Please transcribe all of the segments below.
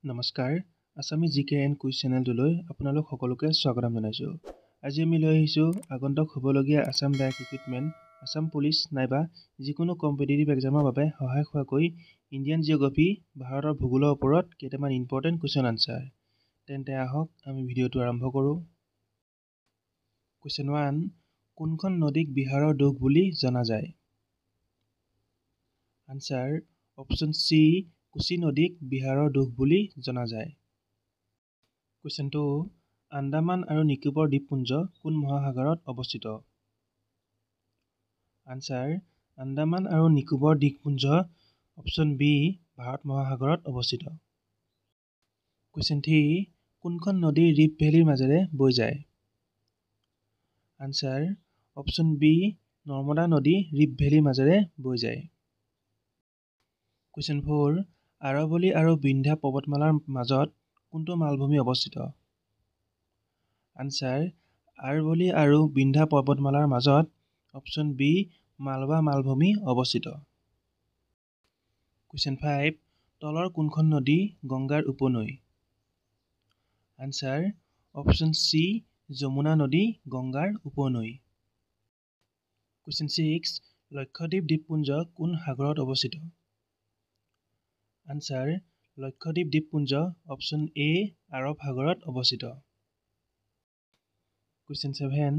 নমস্কাৰ আসামি জিকে এণ্ড কুইজ চেনেলটোলৈ আপোনালোক সকলোকে স্বাগতম জনাইছোঁ। আজি আমি লৈ আহিছোঁ আগন্তুক হ'বলগীয়া Assam direct recruitment, Assam police নাইবা যিকোনো কম্পিটিটিভ এক্সামৰ বাবে সহায় হোৱাকৈ ইণ্ডিয়ান জিঅ'গ্ৰাফী ভাৰতৰ ভূগোলৰ ওপৰত কেইটামান ইম্পৰ্টেণ্ট কুৱেশ্যন আনচাৰ। তেন্তে আহক আমি ভিডিঅ'টো আৰম্ভ কৰোঁ। কুৱেশ্যন 1, কোনখন নদীক বিহাৰৰ দুখ বুলি জনা যায়? আনচাৰ অপশ্যন চি, কোচি নদীক বিহাৰৰ দুখ বুলি জনা যায়। কুৱেশ্যন 2, আন্দামান আৰু নিকোবৰ দ্বীপপুঞ্জ কোন মহাসাগৰত অৱস্থিত? আনচাৰ আন্দামান আৰু নিকোবৰ দ্বীপপুঞ্জ অপশ্যন বি, ভাৰত মহাসাগৰত অৱস্থিত। কুৱেশ্যন 3, কোনখন নদী ৰিফ্ট ভেলীৰ মাজেৰে বৈ যায়? আনচাৰ অপশ্যন বি, নৰ্মদা নদী ৰিফ্ট ভেলীৰ মাজেৰে বৈ যায়। কুৱেশ্যন 4, আৰৱলী আৰু বিন্ধ্যা পৰ্বতমালাৰ মাজত কোনটো মালভূমি অৱস্থিত? আনচাৰ আৰৱলী আৰু বিন্ধ্যা পৰ্বতমালাৰ মাজত অপশ্যন বি, মালৱা মালভূমি অৱস্থিত। কুৱেশ্যন 5, তলৰ কোনখন নদী গংগাৰ উপনৈ? আনচাৰ অপশ্যন চি, যমুনা নদী গংগাৰ উপনৈ। কুৱেশ্যন 6, লক্ষদ্বীপ দ্বীপপুঞ্জ কোন সাগৰত অৱস্থিত? আনচাৰ লক্ষদ্বীপ দ্বীপপুঞ্জ অপশ্যন এ, আৰৱ সাগৰত অৱস্থিত। কুৱেশ্যন 7,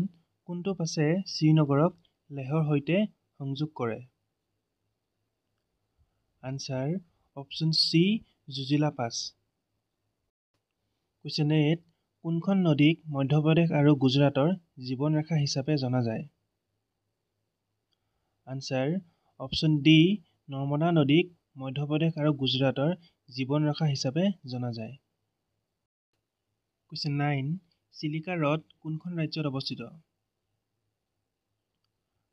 কোনটো পাছে শ্ৰীনগৰক লেহৰ সৈতে সংযোগ কৰে? আনচাৰ অপশ্যন চি, জুজিলা পাছ। কুৱেশ্যন 8, কোনখন নদীক মধ্যপ্ৰদেশ আৰু গুজৰাটৰ জীৱন ৰেখা হিচাপে জনা যায়? আনচাৰ অপশ্যন ডি, নৰ্মদা নদীক মধ্যপ্ৰদেশ আৰু গুজৰাটৰ জীৱন ৰেখা হিচাপে জনা যায়। কুৱেশ্যন 9, চিলিকা হ্ৰদ কোনখন ৰাজ্যত অৱস্থিত?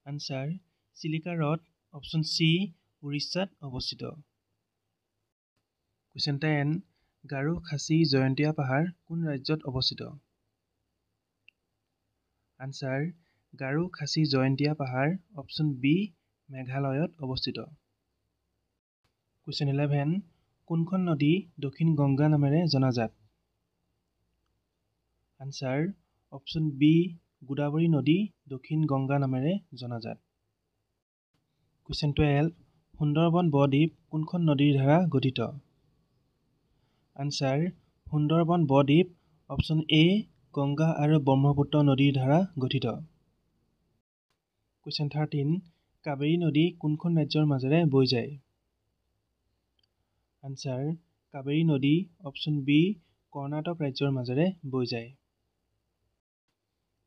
আনচাৰ চিলিকা হ্ৰদ অপশ্যন চি, উৰিষ্যাত অৱস্থিত। কুৱেশ্যন 10, গাৰো খাচী জয়ন্তীয়া পাহাৰ কোন ৰাজ্যত অৱস্থিত? আনচাৰ গাৰো খাচী জয়ন্তীয়া পাহাৰ অপশ্যন বি, মেঘালয়ত অৱস্থিত। কুৱেশ্যন 11, কোনখন নদী দক্ষিণ গংগা নামেৰে জনাজাত? আনচাৰ অপশ্যন বি, গোদাবৰী নদী দক্ষিণ গংগা নামেৰে জনাজাত। কুৱেশ্যন 12, সুন্দৰবন ব-দ্বীপ কোনখন নদীৰ দ্বাৰা গঠিত? আনচাৰ সুন্দৰবন ব-দ্বীপ অপশ্যন এ, গংগা আৰু ব্ৰহ্মপুত্ৰ নদীৰ দ্বাৰা গঠিত। কুৱেশ্যন 13, কাবেৰী নদী কোনখন ৰাজ্যৰ মাজেৰে বৈ যায়? আনচাৰ কাবেৰী নদী অপশ্যন বি, কৰ্ণাটক ৰাজ্যৰ মাজেৰে বৈ যায়।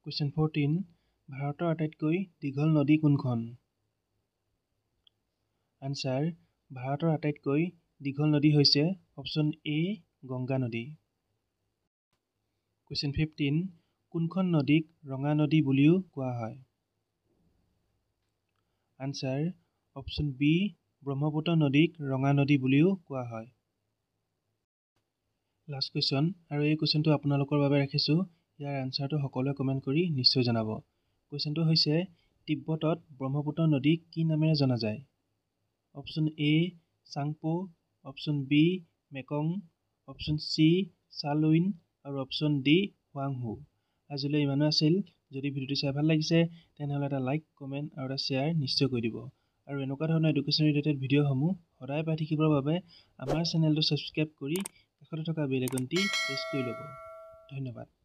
কুৱেশ্যন 14, ভাৰতৰ আটাইতকৈ দীঘল নদী কোনখন? আনচাৰ ভাৰতৰ আটাইতকৈ দীঘল নদী হৈছে অপশ্যন এ, গংগা নদী। কুৱেশ্যন 15, কোনখন নদীক ৰঙা নদী বুলিও কোৱা হয়? আনচাৰ অপশ্যন বি, ব্ৰহ্মপুত্ৰ নদীক ৰঙা নদী বুলিও কোৱা হয়। লাষ্ট কুৱেশ্যন, আৰু এই কুৱেশ্যনটো আপোনালোকৰ বাবে ৰাখিছোঁ। ইয়াৰ আনচাৰটো সকলোৱে কমেণ্ট কৰি নিশ্চয় জনাব। কুৱেশ্যনটো হৈছে, তিব্বতত ব্ৰহ্মপুত্ৰ নদীক কি নামেৰে জনা যায়? Option A, Tsangpo, option B, Mekong, option C, Salween আৰু অপশ্যন ডি, হোৱাংহো। আজিলৈ ইমানো আছিল। যদি ভিডিঅ'টো চাই ভাল লাগিছে তেনেহ'লে এটা লাইক, কমেণ্ট আৰু এটা শ্বেয়াৰ নিশ্চয় কৰি দিব। আৰু এনেকুৱা ধৰণৰ এডুকেশ্যন ৰিলেটেড ভিডিঅ'সমূহ সদায় পাই থাকিবৰ বাবে আমাৰ চেনেলটো ছাবস্ক্ৰাইব কৰি কাষতে থকা বেল আইকনটি প্ৰেছ কৰি ল'ব। ধন্যবাদ।